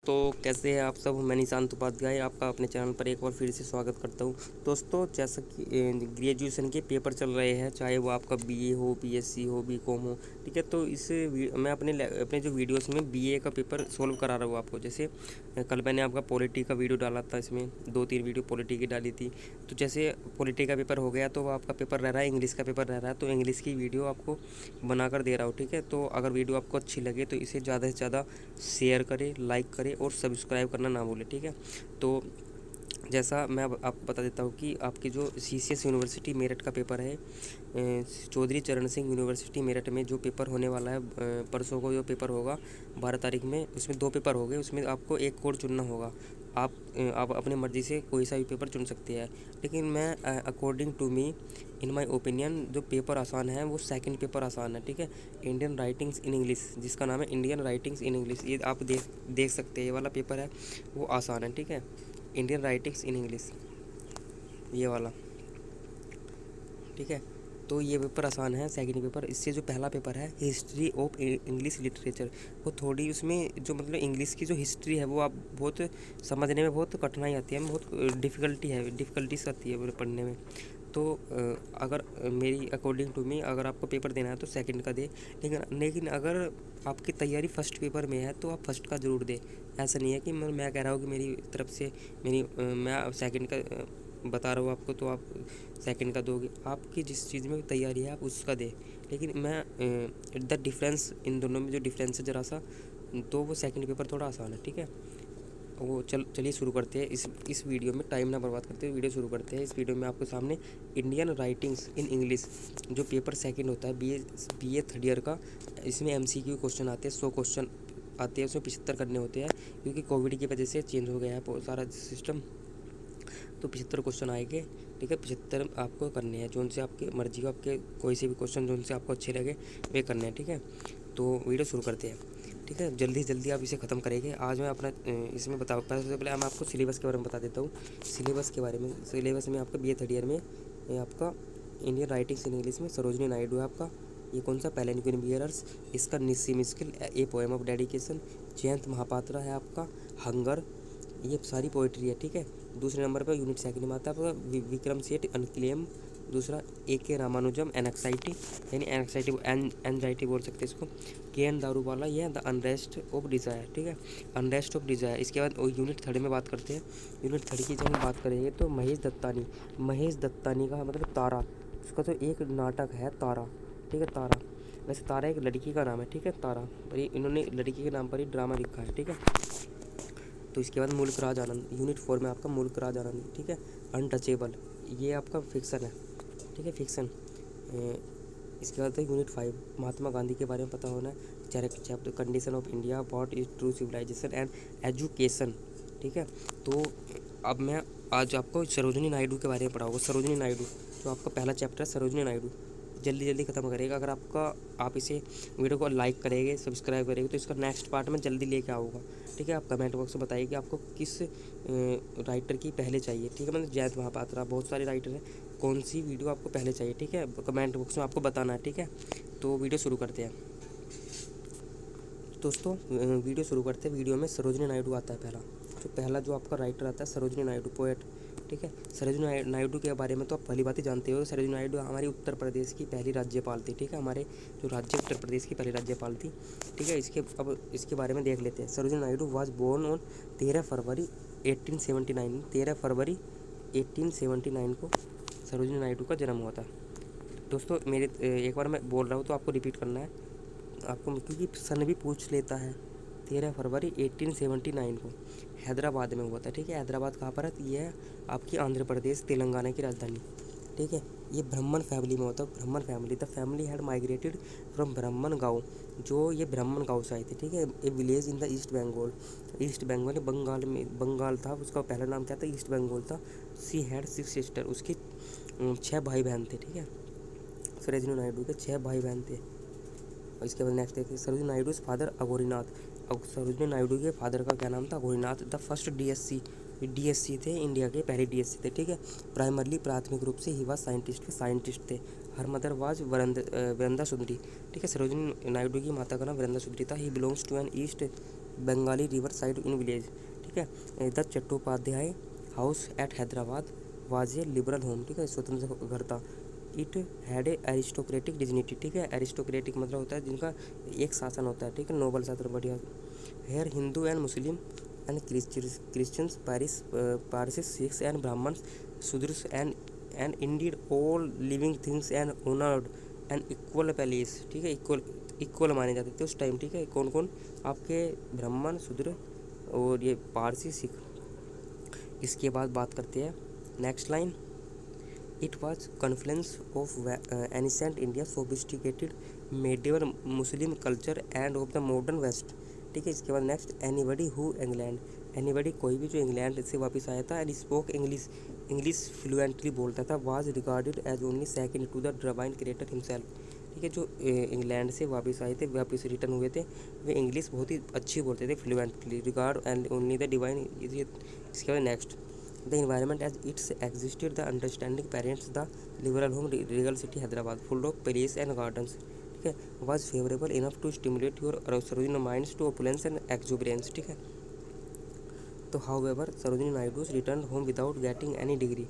तो कैसे हैं आप सब। मैं निशांत उपाध्याय आपका अपने चैनल पर एक बार फिर से स्वागत करता हूं। दोस्तों, जैसा कि ग्रेजुएशन के पेपर चल रहे हैं, चाहे वो आपका बीए हो, बीएससी हो, बीकॉम हो, ठीक है। तो मैं अपने जो वीडियोस में बीए का पेपर सोल्व करा रहा हूँ आपको। जैसे कल मैंने आपका पॉलिटी का वीडियो डाला था, इसमें 2-3 वीडियो पॉलिटी की डाली थी। तो जैसे पॉलिटी का पेपर हो गया तो आपका पेपर रह रहा है, इंग्लिश का पेपर रह रहा है, तो इंग्लिश की वीडियो आपको बनाकर दे रहा हूँ, ठीक है। तो अगर वीडियो आपको अच्छी लगे तो इसे ज़्यादा से ज़्यादा शेयर करें, लाइक करें और सब्सक्राइब करना ना भूलें, ठीक है। तो जैसा मैं अब आपको बता देता हूँ कि आपकी जो सीसीएस यूनिवर्सिटी मेरठ का पेपर है, चौधरी चरण सिंह यूनिवर्सिटी मेरठ में जो पेपर होने वाला है, परसों को जो पेपर होगा 12 तारीख में, उसमें 2 पेपर हो गए। उसमें आपको एक कोड चुनना होगा। आप अपनी मर्ज़ी से कोई सा भी पेपर चुन सकते हैं, लेकिन मैं according to me, in my opinion, जो पेपर आसान है वो सेकंड पेपर आसान है, ठीक है। इंडियन राइटिंग्स इन इंग्लिश, जिसका नाम है इंडियन राइटिंग्स इन इंग्लिश, ये आप देख सकते हैं। ये वाला पेपर है वो आसान है, ठीक है। इंडियन राइटिंग्स इन इंग्लिश, ये वाला, ठीक है। तो ये पेपर आसान है, सेकंड पेपर। इससे जो पहला पेपर है हिस्ट्री ऑफ इंग्लिश लिटरेचर, वो थोड़ी उसमें जो मतलब इंग्लिश की जो हिस्ट्री है वो आप बहुत समझने में बहुत कठिनाई आती है, बहुत डिफ़िकल्टीज आती है पढ़ने में। तो अगर मेरी अकॉर्डिंग टू मी, अगर आपको पेपर देना है तो सेकंड का दे। लेकिन अगर आपकी तैयारी फर्स्ट पेपर में है तो आप फर्स्ट का ज़रूर दे। ऐसा नहीं है कि मैं कह रहा हूँ कि मेरी तरफ से मैं सेकंड का बता रहा हूँ आपको तो आप सेकंड का दोगे। आपकी जिस चीज़ में तैयारी है आप उसका दें। लेकिन मैं द डिफरेंस इन दोनों में जो डिफरेंस है ज़रा सा, तो वो सेकंड पेपर थोड़ा आसान है, ठीक है। वो चलिए शुरू करते हैं। इस वीडियो में टाइम ना बर्बाद करते हुए वीडियो शुरू करते हैं। इस वीडियो में आपके सामने इंडियन राइटिंग्स इन इंग्लिश जो पेपर सेकंड होता है बीए थर्ड ईयर का, इसमें एमसीक्यू क्वेश्चन आते हैं, 100 क्वेश्चन आते हैं, उसमें 75 करने होते हैं, क्योंकि कोविड की वजह से चेंज हो गया है सारा सिस्टम। तो 75 क्वेश्चन आएंगे, ठीक है। 75 आपको करने हैं, जो उनसे आपकी मर्जी हो, आपके कोई से भी क्वेश्चन जो उनसे आपको अच्छे लगे वे करने हैं, ठीक है। तो वीडियो शुरू करते हैं, ठीक है। जल्दी जल्दी आप इसे ख़त्म करेंगे। आज मैं अपना इसमें बता सबसे पहले मैं आपको सिलेबस के बारे में बता देता हूँ। सिलेबस के बारे में, सिलेबस में आपका बीए थर्ड ईयर में आपका इंडियन राइटिंग्स इन इंग्लिश में सरोजनी नायडू है आपका। ये कौन सा, पेलेनिक्विन बियरर्स, इसका Nissim Ezekiel, a poem of dedication. Jayanta Mahapatra है आपका, हंगर, ये सारी पोइट्री है, ठीक है। दूसरे नंबर पर यूनिट सेकंड में आता है आपका विक्रम सेठ, अनक्लेम। दूसरा ए.के. रामानुजम, एनक्साइटी, यानी एनजाइटी बोल सकते हैं इसको। के.एन. दारूवाला, ये द अनरेस्ट ऑफ डिज़ायर, ठीक है, अनरेस्ट ऑफ डिज़ायर। इसके बाद यूनिट थर्ड में बात करते हैं। यूनिट थर्ड की जब हम बात करेंगे तो महेश दत्तानी का मतलब तारा, उसका तो एक नाटक है तारा, ठीक है, तारा। वैसे तारा एक लड़की का नाम है, ठीक है, तारा, पर इन्होंने लड़की के नाम पर ही ड्रामा लिखा है, ठीक है। तो इसके बाद मुल्क राज आनंद, यूनिट 4 में आपका मुल्क राज आनंद, ठीक है। अनटचेबल, ये आपका फिक्सन है, ठीक है, फिक्सन। इसके बाद यूनिट 5, महात्मा गांधी के बारे में पता होना है। Chapter condition of India, what is true civilization and education, ठीक है। तो अब मैं आज आपको सरोजनी नायडू के बारे में पढ़ाऊँगा। सरोजनी नायडू जो आपका पहला चैप्टर है, सरोजनी नायडू, जल्दी जल्दी ख़त्म करेगा। अगर आप इसे वीडियो को लाइक करेंगे, सब्सक्राइब करेंगे, तो इसका नेक्स्ट पार्ट मैं जल्दी लेके आऊँगा, ठीक है। आप कमेंट बॉक्स में बताइए कि आपको किस राइटर की पहले चाहिए, ठीक है। मतलब जयंत महापात्रा, बहुत सारे राइटर हैं, कौन सी वीडियो आपको पहले चाहिए, ठीक है। कमेंट बॉक्स में आपको बताना है, ठीक है। तो वीडियो शुरू करते हैं दोस्तों। वीडियो शुरू करते हैं। वीडियो में सरोजनी नायडू आता है पहला जो आपका राइटर आता है सरोजनी नायडू, पोएट, ठीक है। सरोजनी नायडू के बारे में तो आप पहली बात ही जानते हो। सरोजनी नायडू हमारी उत्तर प्रदेश की पहली राज्यपाल थी, ठीक है। हमारे जो राज्य उत्तर प्रदेश की पहली राज्यपाल थी, ठीक है। इसके बारे में देख लेते हैं। Sarojini Naidu was born on 13 फरवरी 1879, 13 फरवरी 1879 को सरोजनी नायडू का जन्म हुआ था। दोस्तों मेरे एक बार मैं बोल रहा हूँ तो आपको रिपीट करना है आपको, क्योंकि सन भी पूछ लेता है। 13 फरवरी 1879 को हैदराबाद में हुआ था, ठीक है। हैदराबाद कहाँ पर है, ये है आपकी आंध्र प्रदेश तेलंगाना की राजधानी, ठीक है। ये ब्राह्मण फैमिली में होता है, ब्राह्मण family. The family had migrated from ब्राह्मण गाँव, जो ये ब्राह्मण गाँव से आए थे, ठीक है। A village in the East Bengal, East Bengal Bengal में, बंगाल था उसका पहला नाम क्या था, ईस्ट बंगाल था। सी हैड 6 सिस्टर, उसके 6 भाई बहन थे, ठीक है। सरोजिनी नायडू के 6 भाई बहन थे। और इसके बाद नेक्स्ट देखिए, सरोजिनी नायडू फादर अघोरीनाथ। अब सरोजिनी नायडू के फादर का क्या नाम था, अघोरीनाथ। द फर्स्ट डीएससी थे, इंडिया के पहले डीएससी थे, ठीक है। प्राइमरली प्राथमिक रूप से ही वह साइंटिस्ट थे। हर मदर वाज वृंदा सुंदरी, ठीक है। सरोजिनी नायडू की माता का नाम वृंदा सुंदरी था। He belongs to an East Bengali river side in village. ठीक है। The Chattopadhyay house at Hyderabad was a liberal home. ठीक है, स्वतंत्र घर था। It had a aristocratic dignity. ठीक है, एरिस्टोक्रेटिक मतलब होता है जिनका एक शासन होता है। ठीक है, नोबल शासन, बढ़िया। Here Hindu and Muslim and Christians, Parsis, Sikhs and Brahmins, Shudras and indeed all living things and honoured and equal place. ठीक है, इक्वल माने जाते थे उस टाइम। ठीक है, कौन कौन? आपके ब्राह्मण, शूद्र और ये पारसी, सिख। इसके बाद बात करते हैं next line. It was confluence of ancient India, sophisticated medieval Muslim culture and of the modern west. ठीक है, इसके बाद next, anybody who England, anybody कोई भी जो इंग्लैंड से वापस आया था, एंड स्पोक इंग्लिश फ्लुएंटली बोलता था, was regarded as only second to the divine creator himself. ठीक है, जो इंग्लैंड से वापस आए थे, वापस रिटर्न हुए थे, वे इंग्लिश बहुत ही अच्छी बोलते थे, fluently, regard and only the divine. इसके बाद next, the environment as its existed, the understanding parents, the liberal home, regal city Hyderabad, full of place and gardens. ठीक है, was favourable enough to stimulate your Sarojini minds to opulence and exuberance. ठीक है, तो however Sarojini Naidu return home without getting any degree.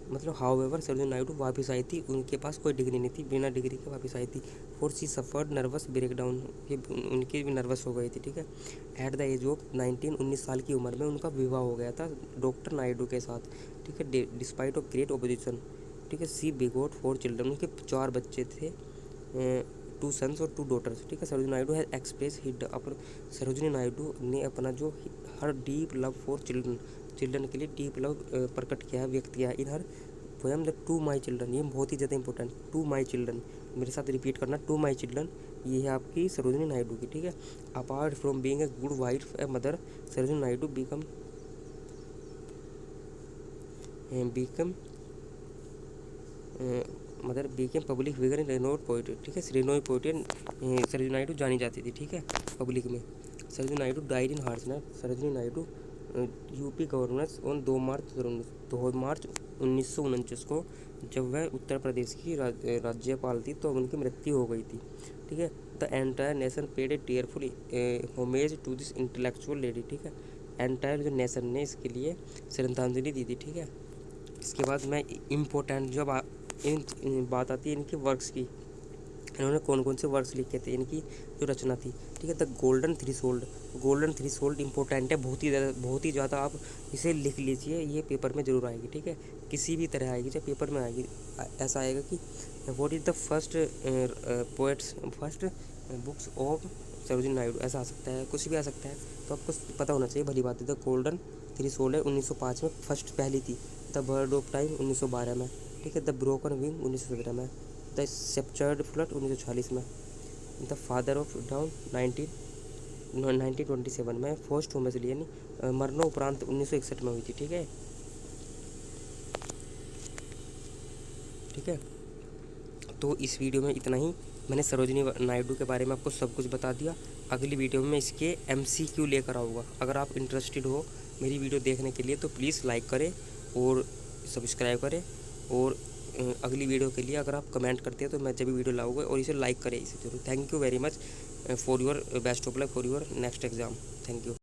मतलब however Sarojini Naidu वापस आई थी, उनके पास कोई डिग्री नहीं थी, बिना डिग्री के वापस आई थी। For she suffered nervous breakdown, ये उनकी भी नर्वस हो गई थी। ठीक है, एट द एज ऑफ 19 साल की उम्र में उनका विवाह हो गया था डॉक्टर नायडू के साथ। ठीक है, डिस्पाइट ऑफ ग्रेट ओपोजिशन। ठीक है, सी बिगोट 4 चिल्ड्रन, उनके 4 बच्चे थे, 2 सन्स और 2 डॉटर्स। ठीक है, सरोजिनी नायडू है एक्सप्रेस हिड अपन, सरोजिनी नायडू ने अपना जो हर डीप लव फॉर चिल्ड्रन के लिए डीप लव प्रकट किया है, व्यक्त किया है in her poem the to my children. ये बहुत ही ज़्यादा इंपॉर्टेंट, टू माई चिल्ड्रन, मेरे साथ रिपीट करना, टू माई चिल्ड्रन। ये है आपकी सरोजिनी नायडू की। ठीक है, apart from being a good wife a mother, Sarojini Naidu become mother Beckham public figure in renowned poetry. ठीक है, रेनोड पोइट्री सरोजिनी नायडू जानी जाती थी। ठीक है, पब्लिक में। सरोजिनी नायडू डाइड इन हार्सनर, Sarojini Naidu UP governors on 2 March 1949 को, जब वह उत्तर प्रदेश की राज्यपाल थी, तो उनकी मृत्यु हो गई थी। ठीक है, the entire nation paid a tearful homage to this intellectual lady. ठीक है, एंटायर जो नेशन ने इसके लिए श्रद्धांजलि दी थी। ठीक है, इसके बाद मैं इम्पोर्टेंट जब इन बात आती है इनके वर्क्स की, इन्होंने कौन कौन से वर्क्स लिखे थे, इनकी जो रचना थी। ठीक है, the golden three sold important है, बहुत ही ज़्यादा। आप इसे लिख लीजिए, ये पेपर में ज़रूर आएगी। ठीक है, किसी भी तरह आएगी, चाहे पेपर में आएगी। ऐसा आएगा कि what is the first books of Sarojini Naidu, ऐसा आ सकता है, कुछ भी आ सकता है, तो आपको पता होना चाहिए, भली बात है। द गोल्डन थ्री सोल्ड है 1905 में फर्स्ट पहली थी। द बर्ड ऑफ टाइम 1912 में। ठीक है, द ब्रोकन विंग 1917 में। द सेप्चर्ड फ्लड 1946 में। द फादर ऑफ डाउन 1927 में। फर्स्ट होमेसली यानी मरणोपरांत 1961 में हुई थी। ठीक है, ठीक है, तो इस वीडियो में इतना ही। मैंने सरोजिनी नायडू के बारे में आपको सब कुछ बता दिया। अगली वीडियो में इसके MCQ लेकर आऊँगा। अगर आप इंटरेस्टेड हो मेरी वीडियो देखने के लिए तो प्लीज़ लाइक करें और सब्सक्राइब करें, और अगली वीडियो के लिए अगर आप कमेंट करते हैं तो मैं जब भी वीडियो लाऊंगा, और इसे लाइक करें इसे जरूर। Thank you very much for your best of luck for your next exam. Thank you.